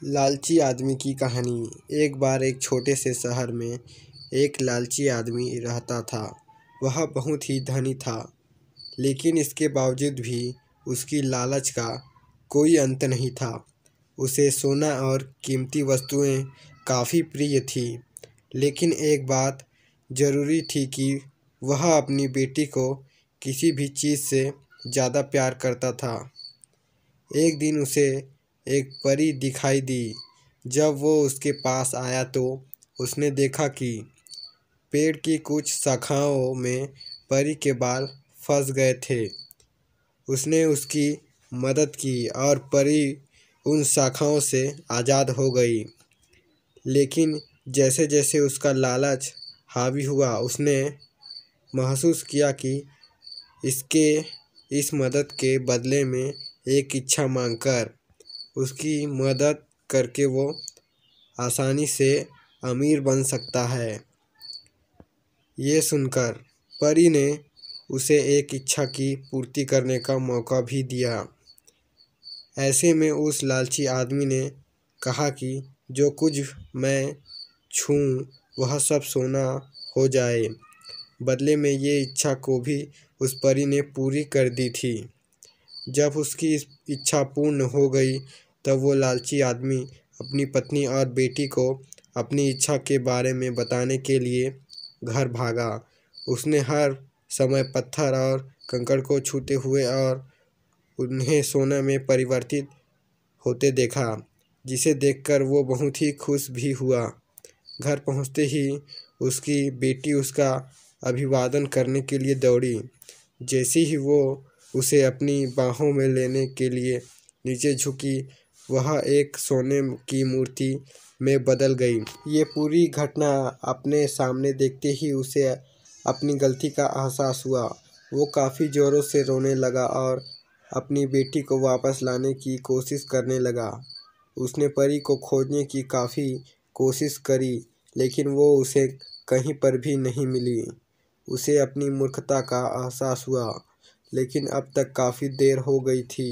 लालची आदमी की कहानी। एक बार एक छोटे से शहर में एक लालची आदमी रहता था। वह बहुत ही धनी था, लेकिन इसके बावजूद भी उसकी लालच का कोई अंत नहीं था। उसे सोना और कीमती वस्तुएं काफ़ी प्रिय थी, लेकिन एक बात ज़रूरी थी कि वह अपनी बेटी को किसी भी चीज़ से ज़्यादा प्यार करता था। एक दिन उसे एक परी दिखाई दी। जब वो उसके पास आया तो उसने देखा कि पेड़ की कुछ शाखाओं में परी के बाल फंस गए थे। उसने उसकी मदद की और परी उन शाखाओं से आज़ाद हो गई। लेकिन जैसे जैसे उसका लालच हावी हुआ, उसने महसूस किया कि इसके इस मदद के बदले में एक इच्छा मांगकर उसकी मदद करके वो आसानी से अमीर बन सकता है। ये सुनकर परी ने उसे एक इच्छा की पूर्ति करने का मौका भी दिया। ऐसे में उस लालची आदमी ने कहा कि जो कुछ मैं छूऊं वह सब सोना हो जाए। बदले में ये इच्छा को भी उस परी ने पूरी कर दी थी। जब उसकी इच्छा पूर्ण हो गई तब वो लालची आदमी अपनी पत्नी और बेटी को अपनी इच्छा के बारे में बताने के लिए घर भागा। उसने हर समय पत्थर और कंकड़ को छूते हुए और उन्हें सोने में परिवर्तित होते देखा, जिसे देखकर वो बहुत ही खुश भी हुआ। घर पहुंचते ही उसकी बेटी उसका अभिवादन करने के लिए दौड़ी। जैसे ही वो उसे अपनी बाहों में लेने के लिए नीचे झुकी, वह एक सोने की मूर्ति में बदल गई। ये पूरी घटना अपने सामने देखते ही उसे अपनी गलती का एहसास हुआ। वो काफ़ी ज़ोरों से रोने लगा और अपनी बेटी को वापस लाने की कोशिश करने लगा। उसने परी को खोजने की काफ़ी कोशिश करी, लेकिन वो उसे कहीं पर भी नहीं मिली। उसे अपनी मूर्खता का एहसास हुआ, लेकिन अब तक काफ़ी देर हो गई थी।